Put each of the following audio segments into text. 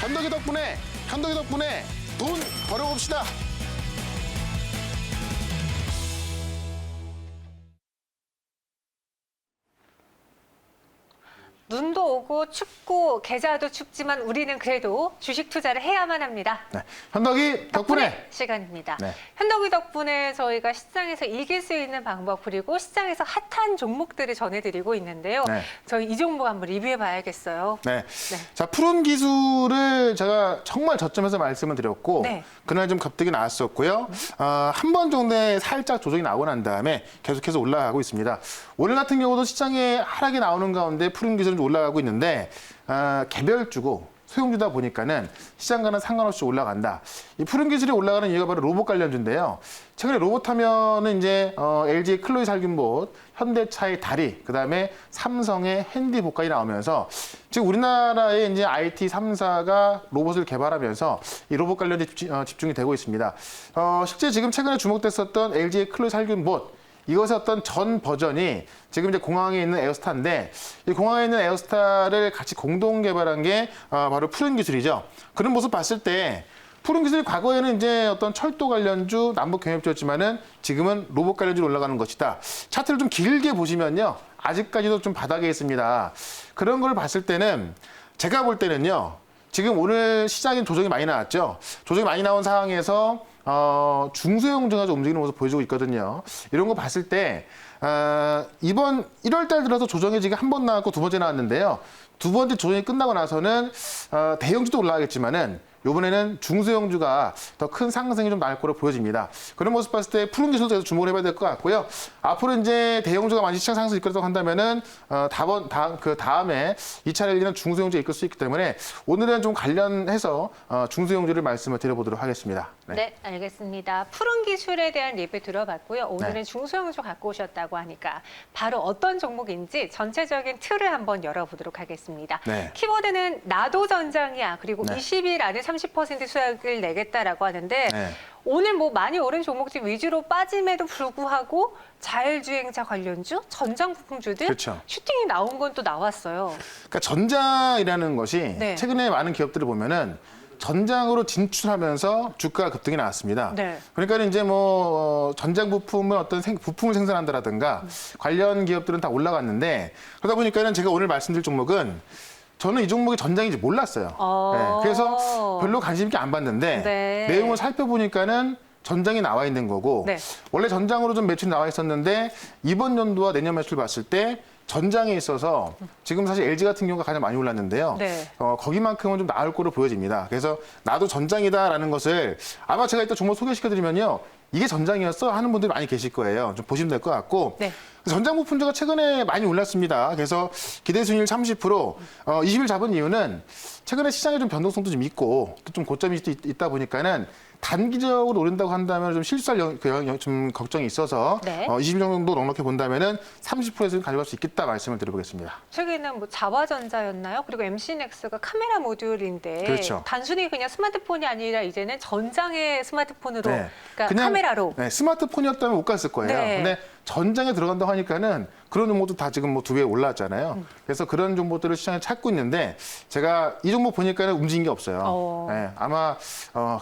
현덕이 덕분에 돈 벌어봅시다. 눈도 오고 춥고 계좌도 춥지만 우리는 그래도 주식 투자를 해야만 합니다. 네, 현덕이 덕분에 시간입니다. 네. 현덕이 덕분에 저희가 시장에서 이길 수 있는 방법 그리고 시장에서 핫한 종목들을 전해드리고 있는데요. 네. 저희 이 종목 한번 리뷰해봐야겠어요. 네. 자, 푸른 기술을 제가 정말 저점에서 말씀을 드렸고 네. 그날 좀 갑자기 나왔었고요. 한 번 정도의 살짝 조정이 나오고 난 다음에 계속해서 올라가고 있습니다. 오늘 같은 경우도 시장에 하락이 나오는 가운데 푸른 기술은 좀 올라가고 있는데 개별주고 소형주다 보니까는 시장과는 상관없이 올라간다. 이 푸른 기술이 올라가는 이유가 바로 로봇 관련주인데요. 최근에 로봇 하면은 이제 LG의 클로이 살균봇, 현대차의 다리, 그다음에 삼성의 핸디봇까지 나오면서 지금 우리나라의 이제 IT 3사가 로봇을 개발하면서 이 로봇 관련에 집중이 되고 있습니다. 실제 지금 최근에 주목됐었던 LG의 클로이 살균봇 이것의 어떤 전 버전이 지금 이제 공항에 있는 에어스타인데 이 공항에 있는 에어스타를 같이 공동 개발한 게 바로 푸른 기술이죠. 그런 모습 봤을 때 푸른 기술이 과거에는 이제 어떤 철도 관련주, 남북 경협주였지만은 지금은 로봇 관련주로 올라가는 것이다. 차트를 좀 길게 보시면요. 아직까지도 좀 바닥에 있습니다. 그런 걸 봤을 때는 제가 볼 때는요. 지금 오늘 시장에 조정이 많이 나왔죠. 조정이 많이 나온 상황에서 중소형주가 좀 움직이는 모습 보여주고 있거든요. 이런 거 봤을 때 이번 1월 달 들어서 조정의 지가 한 번 나왔고 두 번째 나왔는데요. 두 번째 조정이 끝나고 나서는 대형주도 올라가겠지만은 이번에는 중소형주가 더 큰 상승이 좀 나올 거로 보여집니다. 그런 모습 봤을 때 푸른 기술도 계속 주목을 해봐야 될 것 같고요. 앞으로 이제 대형주가 많이 시장 상승을 이끌었다고 한다면은 다음에 2차 랠리는 중소형주가 이끌 수 있기 때문에 오늘은 좀 관련해서 중소형주를 말씀을 드려보도록 하겠습니다. 네, 알겠습니다. 푸른 기술에 대한 리뷰 들어봤고요. 오늘은 네. 중소형주 갖고 오셨다고 하니까 바로 어떤 종목인지 전체적인 틀을 한번 열어보도록 하겠습니다. 네. 키워드는 나도 전장이야. 그리고 네. 20일 안에 30% 수익을 내겠다라고 하는데 네. 오늘 뭐 많이 오른 종목들 위주로 빠짐에도 불구하고 자율주행차 관련주, 전장 부품주들 그렇죠. 슈팅이 나온 건 또 나왔어요. 그러니까 전장이라는 것이 네. 최근에 많은 기업들을 보면은 전장으로 진출하면서 주가 급등이 나왔습니다. 네. 그러니까 이제 뭐 전장 부품을 어떤 부품을 생산한다라든가 관련 기업들은 다 올라갔는데 그러다 보니까는 제가 오늘 말씀드릴 종목은 저는 이 종목이 전장인지 몰랐어요. 네, 그래서 별로 관심 있게 안 봤는데 네. 내용을 살펴보니까는 전장이 나와 있는 거고 네. 원래 전장으로 좀 매출이 나와 있었는데 이번 연도와 내년 매출 봤을 때 전장에 있어서 지금 사실 LG 같은 경우가 가장 많이 올랐는데요. 네. 거기만큼은 좀 나을 거로 보여집니다. 그래서 나도 전장이다라는 것을 아마 제가 이따 종목 소개시켜드리면요. 이게 전장이었어 하는 분들이 많이 계실 거예요. 좀 보시면 될 것 같고. 네. 전장 부품주가 최근에 많이 올랐습니다. 그래서 기대 수익률 30%, 20일 잡은 이유는 최근에 시장에 좀 변동성도 좀 있고 또 좀 고점이 있다 보니까는 단기적으로 오른다고 한다면 좀 실수할 좀 걱정이 있어서 네. 20일 정도 넉넉히 본다면은 30%에서 가져갈 수 있겠다 말씀을 드려보겠습니다. 최근에는 뭐 자화전자였나요? 그리고 MC넥스가 카메라 모듈인데 그렇죠. 단순히 그냥 스마트폰이 아니라 이제는 전장의 스마트폰으로 네. 그러니까 그냥, 카메라로 네, 스마트폰이었다면 못 갔을 거예요. 네. 근데 전장에 들어간다고 하니까는 그런 종목도 다 지금 뭐 2배 올랐잖아요. 그래서 그런 종목들을 시장에 찾고 있는데 제가 이 종목 보니까는 움직인 게 없어요. 네, 아마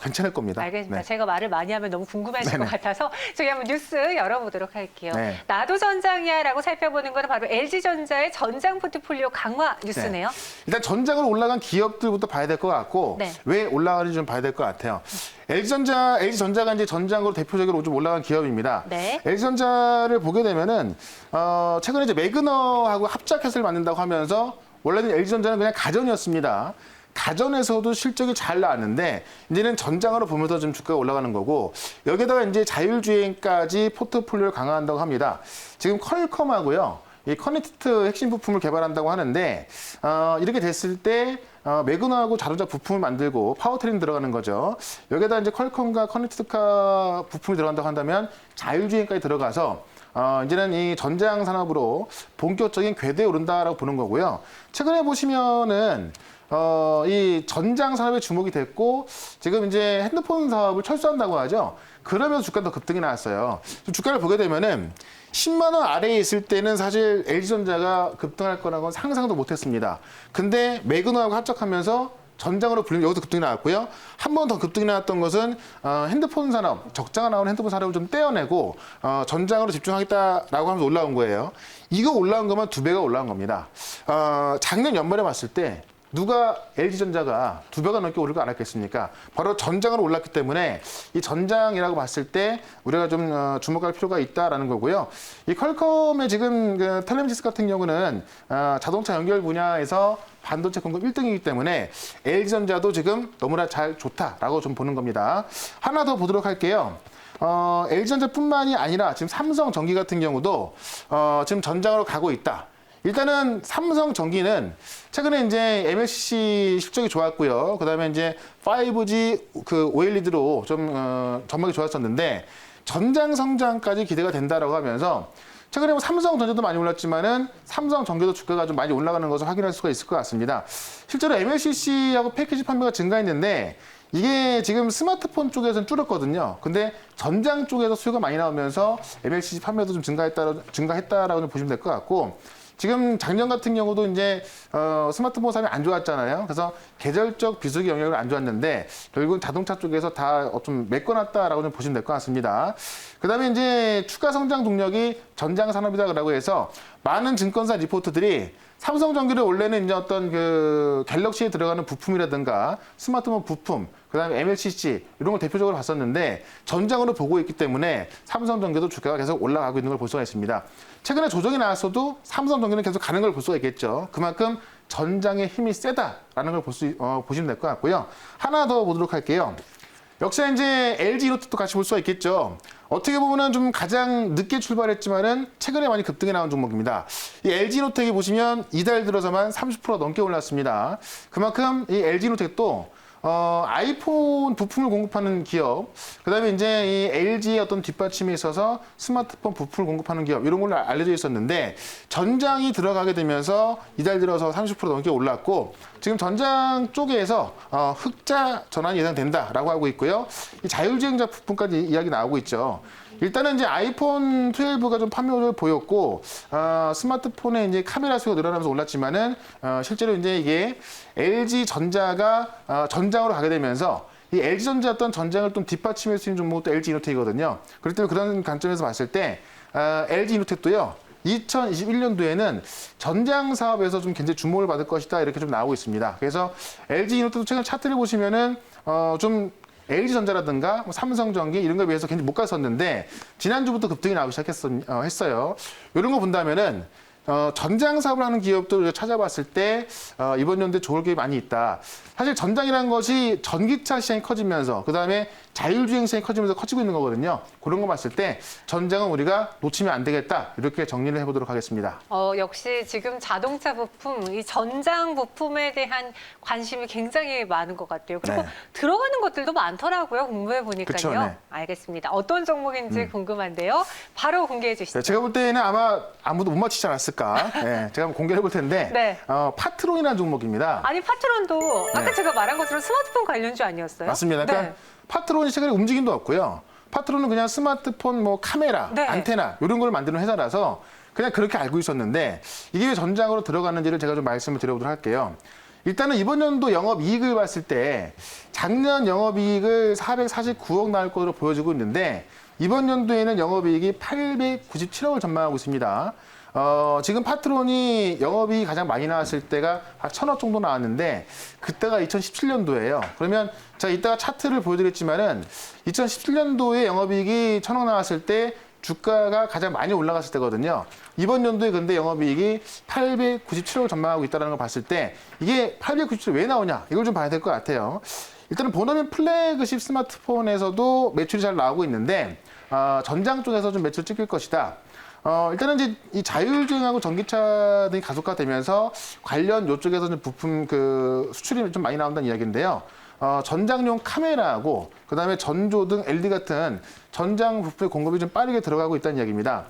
괜찮을 겁니다. 알겠습니다. 네. 제가 말을 많이 하면 너무 궁금하실 네네. 것 같아서 저희 한번 뉴스 열어보도록 할게요. 네. 나도 전장이야라고 살펴보는 거는 바로 LG전자의 전장 포트폴리오 강화 뉴스네요. 일단 전장으로 올라간 기업들부터 봐야 될 것 같고 네. 왜 올라가는지 좀 봐야 될 것 같아요. LG전자가 이제 전장으로 대표적으로 좀 올라간 기업입니다. 네. LG전자를 보게 되면은 최근에 이제 매그너하고 합작 해서를 만든다고 하면서 원래는 LG전자는 그냥 가전이었습니다. 가전에서도 실적이 잘 나왔는데 이제는 전장으로 보면서 좀 주가가 올라가는 거고 여기다가 이제 자율주행까지 포트폴리오를 강화한다고 합니다. 지금 퀄컴하고요. 이 커넥트 핵심 부품을 개발한다고 하는데 이렇게 됐을 때 매그너하고 자동차 부품을 만들고 파워트레인 들어가는 거죠. 여기에다 이제 퀄컴과 커넥트카 부품이 들어간다고 한다면 자율주행까지 들어가서 이제는 이 전장 산업으로 본격적인 궤도에 오른다라고 보는 거고요. 최근에 보시면은 이 전장 산업에 주목이 됐고 지금 이제 핸드폰 사업을 철수한다고 하죠. 그러면서 주가가 더 급등이 나왔어요. 주가를 보게 되면은 10만 원 아래에 있을 때는 사실 LG전자가 급등할 거라고는 상상도 못했습니다. 근데 매그너하고 합작하면서 전장으로 불리면 여기서 급등이 나왔고요. 한 번 더 급등이 나왔던 것은 핸드폰 산업, 적자가 나오는 핸드폰 산업을 좀 떼어내고 전장으로 집중하겠다라고 하면서 올라온 거예요. 이거 올라온 것만 2배가 올라온 겁니다. 작년 연말에 봤을 때 누가 LG전자가 2배가 넘게 오를 거 알았겠습니까? 바로 전장으로 올랐기 때문에 이 전장이라고 봤을 때 우리가 좀 주목할 필요가 있다라는 거고요. 이 퀄컴의 지금 그 텔레미시스 같은 경우는 자동차 연결 분야에서 반도체 공급 1등이기 때문에 LG전자도 지금 너무나 잘 좋다라고 좀 보는 겁니다. 하나 더 보도록 할게요. LG전자뿐만이 아니라 지금 삼성전기 같은 경우도 지금 전장으로 가고 있다. 일단은 삼성전기는 최근에 이제 MLCC 실적이 좋았고요. 그다음에 이제 5G 그 OLED로 좀 전망이 좋았었는데 전장 성장까지 기대가 된다라고 하면서 최근에 뭐 삼성전자도 많이 올랐지만은 삼성전기도 주가가 좀 많이 올라가는 것을 확인할 수가 있을 것 같습니다. 실제로 MLCC하고 패키지 판매가 증가했는데 이게 지금 스마트폰 쪽에서는 줄었거든요. 근데 전장 쪽에서 수요가 많이 나오면서 MLCC 판매도 좀 증가했다라고 보시면 될 것 같고. 지금 작년 같은 경우도 이제 스마트폰 사업이 안 좋았잖아요. 그래서 계절적 비수기 영역을 안 좋았는데 결국은 자동차 쪽에서 다 좀 메꿔놨다라고 좀 보시면 될 것 같습니다. 그다음에 이제 추가 성장 동력이 전장 산업이다라고 해서 많은 증권사 리포트들이 삼성전기를 원래는 이제 어떤 그 갤럭시에 들어가는 부품이라든가 스마트폰 부품, 그다음에 MLCC 이런 걸 대표적으로 봤었는데 전장으로 보고 있기 때문에 삼성전기도 주가가 계속 올라가고 있는 걸 볼 수가 있습니다. 최근에 조정이 나왔어도 삼성전기는 계속 가는 걸 볼 수가 있겠죠. 그만큼 전장의 힘이 세다라는 걸 보시면 될 것 같고요. 하나 더 보도록 할게요. 역시 이제 LG 이노텍도 같이 볼 수가 있겠죠. 어떻게 보면은 좀 가장 늦게 출발했지만은 최근에 많이 급등이 나온 종목입니다. 이 LG 이노텍이 보시면 이달 들어서만 30% 넘게 올랐습니다. 그만큼 이 LG 이노텍도 아이폰 부품을 공급하는 기업, 그다음에 이제 이 LG의 어떤 뒷받침이 있어서 스마트폰 부품을 공급하는 기업 이런 걸로 알려져 있었는데 전장이 들어가게 되면서 이달 들어서 30% 넘게 올랐고 지금 전장 쪽에서 흑자 전환이 예상된다라고 하고 있고요. 이 자율주행자 부품까지 이야기 나오고 있죠. 일단은 이제 아이폰 12가 좀 판매를 보였고 스마트폰에 이제 카메라 수요가 늘어나면서 올랐지만은 실제로 이제 이게 LG 전자가 전장으로 가게 되면서 이 LG 전자 어떤 전장을 좀 뒷받침할 수 있는 종목도 LG 이노텍이거든요. 그렇기 때문에 그런 관점에서 봤을 때 LG 이노텍도요. 2021년도에는 전장 사업에서 좀 굉장히 주목을 받을 것이다 이렇게 좀 나오고 있습니다. 그래서 LG 이노텍도 최근 차트를 보시면은 좀 LG전자라든가 뭐 삼성전기 이런 거에 비해서 굉장히 못 갔었는데 지난주부터 급등이 나오기 시작했어요. 이런 거 본다면은 전장 사업을 하는 기업들을 찾아봤을 때 이번 연도에 좋을 게 많이 있다. 사실 전장이라는 것이 전기차 시장이 커지면서 그다음에 자율주행 시장이 커지면서 커지고 있는 거거든요. 그런 거 봤을 때 전장은 우리가 놓치면 안 되겠다. 이렇게 정리를 해보도록 하겠습니다. 역시 지금 자동차 부품, 이 전장 부품에 대한 관심이 굉장히 많은 것 같아요. 그리고 네. 들어가는 것들도 많더라고요. 공부해 보니까요. 그쵸, 네. 알겠습니다. 어떤 종목인지 궁금한데요. 바로 공개해 주시죠. 네, 제가 볼 때는 아마 아무도 못 맞히지 않았을까. 네, 제가 한번 공개해 볼 텐데 네. 파트론이라는 종목입니다. 아니 파트론도 아까 네. 제가 말한 것처럼 스마트폰 관련주 아니었어요? 맞습니다. 그러니까 네. 파트론이 최근에 움직임도 없고요. 파트론은 그냥 스마트폰 뭐 카메라, 네. 안테나 이런 걸 만드는 회사라서 그냥 그렇게 알고 있었는데 이게 왜 전장으로 들어가는지를 제가 좀 말씀을 드려보도록 할게요. 일단은 이번 연도 영업이익을 봤을 때 작년 영업이익을 449억 나올 것으로 보여지고 있는데 이번 연도에는 영업이익이 897억을 전망하고 있습니다. 지금 파트론이 영업이익이 가장 많이 나왔을 때가 한 1,000억 정도 나왔는데 그때가 2017년도예요. 그러면 제가 이따가 차트를 보여드렸지만은 2017년도에 영업이익이 1,000억 나왔을 때 주가가 가장 많이 올라갔을 때거든요. 이번 연도에 근데 영업이익이 897억을 전망하고 있다는 걸 봤을 때 이게 897억 왜 나오냐 이걸 좀 봐야 될 것 같아요. 일단은 본업인 플래그십 스마트폰에서도 매출이 잘 나오고 있는데 전장 쪽에서 좀 매출 찍힐 것이다. 일단은 이제 이 자율주행하고 전기차 등이 가속화되면서 관련 요쪽에서 좀 부품 그 수출이 좀 많이 나온다는 이야기인데요. 전장용 카메라하고 그다음에 전조 등 LED 같은 전장 부품의 공급이 좀 빠르게 들어가고 있다는 이야기입니다.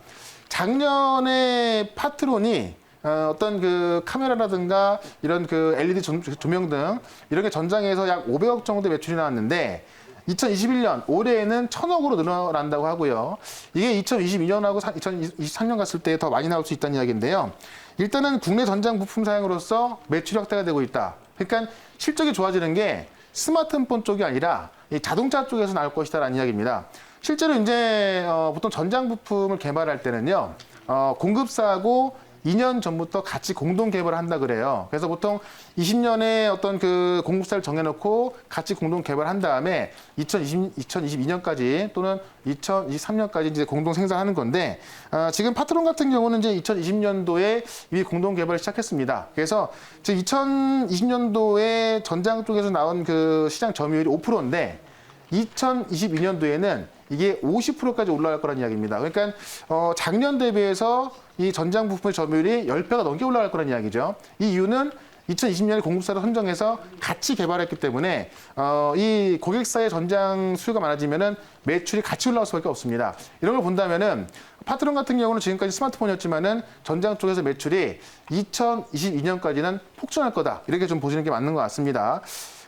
작년에 파트론이 어떤 그 카메라라든가 이런 그 LED 조명 등 이런 게 전장에서 약 500억 정도 매출이 나왔는데 2021년 올해에는 1,000억으로 늘어난다고 하고요. 이게 2022년하고 2023년 갔을 때 더 많이 나올 수 있다는 이야기인데요. 일단은 국내 전장 부품 사양으로서 매출 확대가 되고 있다. 그러니까 실적이 좋아지는 게 스마트폰 쪽이 아니라 이 자동차 쪽에서 나올 것이다라는 이야기입니다. 실제로 이제 보통 전장 부품을 개발할 때는요, 공급사하고 2년 전부터 같이 공동 개발을 한다 그래요. 그래서 보통 20년에 어떤 그 공급사를 정해놓고 같이 공동 개발한 다음에 2022년까지 또는 2023년까지 이제 공동 생산하는 건데, 지금 파트론 같은 경우는 이제 2020년도에 이미 공동 개발을 시작했습니다. 그래서 지금 2020년도에 전장 쪽에서 나온 그 시장 점유율이 5%인데 2022년도에는 이게 50%까지 올라갈 거라는 이야기입니다. 그러니까 작년 대비해서 이 전장 부품의 점유율이 10배가 넘게 올라갈 거라는 이야기죠. 이 이유는 2020년에 공급사를 선정해서 같이 개발했기 때문에 이 고객사의 전장 수요가 많아지면은 매출이 같이 올라갈 수밖에 없습니다. 이런 걸 본다면은 파트론 같은 경우는 지금까지 스마트폰이었지만은 전장 쪽에서 매출이 2022년까지는 폭증할 거다. 이렇게 좀 보시는 게 맞는 것 같습니다.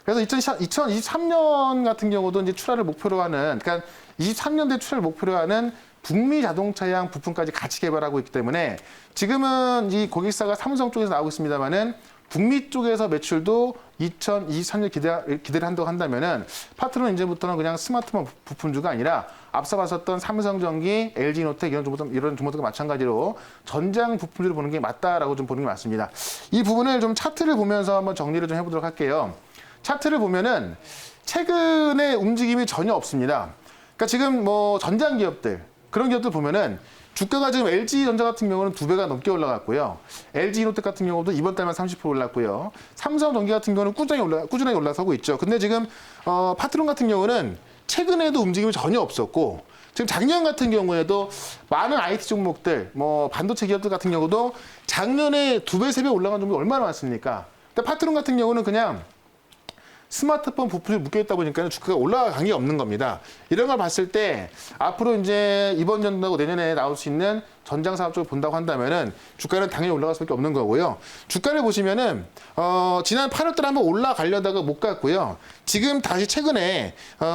그래서 2023년 같은 경우도 이제 출하를 목표로 하는, 그러니까 23년도에 출하를 목표로 하는 북미 자동차용 부품까지 같이 개발하고 있기 때문에 지금은 이 고객사가 삼성 쪽에서 나오고 있습니다만은 북미 쪽에서 매출도 2023년 기대를 한다고 한다면은 파트론 이제부터는 그냥 스마트폰 부품주가 아니라 앞서 봤었던 삼성전기, LG노텍 이런 종목들과 마찬가지로 전장 부품주를 보는 게 맞다라고 좀 보는 게 맞습니다. 이 부분을 좀 차트를 보면서 한번 정리를 좀 해보도록 할게요. 차트를 보면은 최근에 움직임이 전혀 없습니다. 그러니까 지금 뭐 전장 기업들, 그런 기업들 보면은 주가가 지금 LG전자 같은 경우는 2배가 넘게 올라갔고요. LG이노텍 같은 경우도 이번 달만 30% 올랐고요. 삼성전기 같은 경우는 꾸준하게 올라서고 있죠. 근데 지금 파트론 같은 경우는 최근에도 움직임이 전혀 없었고, 지금 작년 같은 경우에도 많은 IT 종목들, 뭐 반도체 기업들 같은 경우도 작년에 2배, 3배 올라간 종목이 얼마나 많습니까? 근데 파트론 같은 경우는 그냥 스마트폰 부품이 묶여있다 보니까 주가가 올라간 게 없는 겁니다. 이런 걸 봤을 때 앞으로 이제 이번 연도하고 내년에 나올 수 있는 전장 사업 쪽을 본다고 한다면은 주가는 당연히 올라갈 수밖에 없는 거고요. 주가를 보시면은 지난 8월 달에 한번 올라가려다가 못 갔고요. 지금 다시 최근에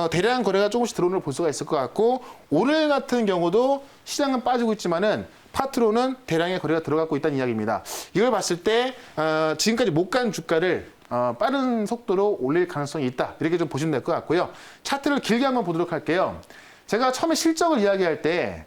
대량 거래가 조금씩 들어오는 걸 볼 수가 있을 것 같고, 오늘 같은 경우도 시장은 빠지고 있지만은 파트론은 대량의 거래가 들어가고 있다는 이야기입니다. 이걸 봤을 때 지금까지 못 간 주가를 빠른 속도로 올릴 가능성이 있다. 이렇게 좀 보시면 될 것 같고요. 차트를 길게 한번 보도록 할게요. 제가 처음에 실적을 이야기할 때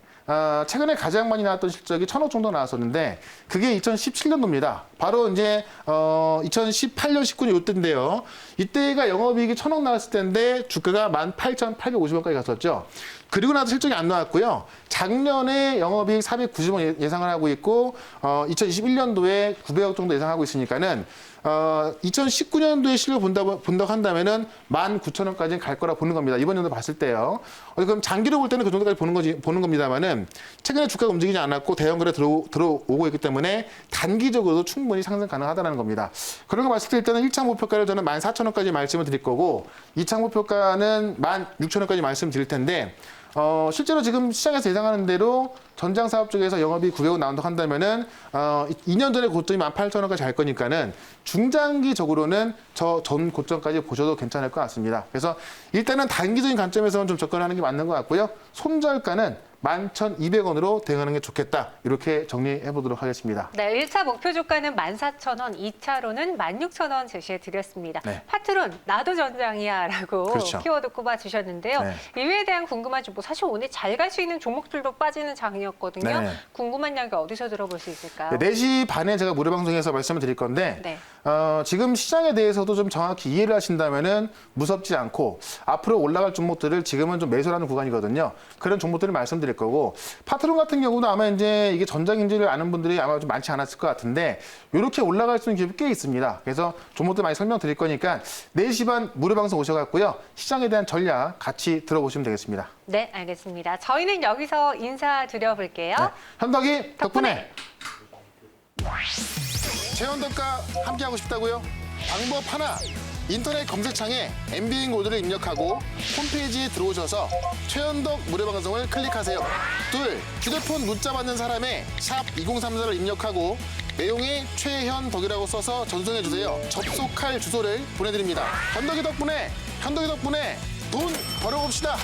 최근에 가장 많이 나왔던 실적이 1,000억 정도 나왔었는데 그게 2017년도입니다. 바로 이제 2018년, 19년 이때인데요. 이때가 영업이익이 1,000억 나왔을 때인데 주가가 18,850원까지 갔었죠. 그리고 나서 실적이 안 나왔고요. 작년에 영업이익 490원 예상을 하고 있고 2021년도에 900억 정도 예상하고 있으니까는 2019년도에 실적 본다고 한다면은 19,000원까지는 갈 거라 보는 겁니다. 이번 연도 봤을 때요. 그럼 장기로 볼 때는 그 정도까지 보는 겁니다만은 최근에 주가가 움직이지 않았고 대형 거래 들어오고 있기 때문에 단기적으로도 충분히 상승 가능하다는 겁니다. 그런 거 봤을 때 일단은 1차 목표가를 저는 14,000원까지 말씀을 드릴 거고 2차 목표가는 16,000원까지 말씀드릴 텐데 실제로 지금 시장에서 예상하는 대로 전장 사업 쪽에서 영업이 900원 나온다고 한다면은 2년 전에 고점이 18,000원까지 갈 거니까는 중장기적으로는 저 전 고점까지 보셔도 괜찮을 것 같습니다. 그래서 일단은 단기적인 관점에서는 좀 접근하는 게 맞는 것 같고요. 손절가는 11,200원으로 대응하는 게 좋겠다. 이렇게 정리해 보도록 하겠습니다. 네, 1차 목표 주가는 14,000원, 2차로는 16,000원 제시해 드렸습니다. 네. 파트론 나도 전장이야라고 그렇죠. 키워드 꼽아 주셨는데요. 네. 이외에 대한 궁금한 정보, 사실 오늘 잘 갈 수 있는 종목들도 빠지는 장이었거든요. 네. 궁금한 이야기 어디서 들어볼 수 있을까요? 4시 반에 제가 무료 방송에서 말씀을 드릴 건데 네. 지금 시장에 대해서도 좀 정확히 이해를 하신다면은 무섭지 않고 앞으로 올라갈 종목들을 지금은 좀 매수하는 구간이거든요. 그런 종목들을 말씀드릴 거고, 파트론 같은 경우도 아마 이제 이게 전장인지를 아는 분들이 아마 좀 많지 않았을 것 같은데 이렇게 올라갈 수 있는 기업이 꽤 있습니다. 그래서 종목들 많이 설명드릴 거니까 4시 반 무료 방송 오셔갖고요. 시장에 대한 전략 같이 들어보시면 되겠습니다. 네, 알겠습니다. 저희는 여기서 인사드려볼게요. 네. 현덕이 덕분에 최현덕과 함께하고 싶다고요? 방법 하나. 인터넷 검색창에 MBN 코드를 입력하고 홈페이지에 들어오셔서 최현덕 무료방송을 클릭하세요. 둘, 휴대폰 문자 받는 사람의 샵 2034를 입력하고 내용에 최현덕이라고 써서 전송해주세요. 접속할 주소를 보내드립니다. 현덕이 덕분에 돈 벌어봅시다.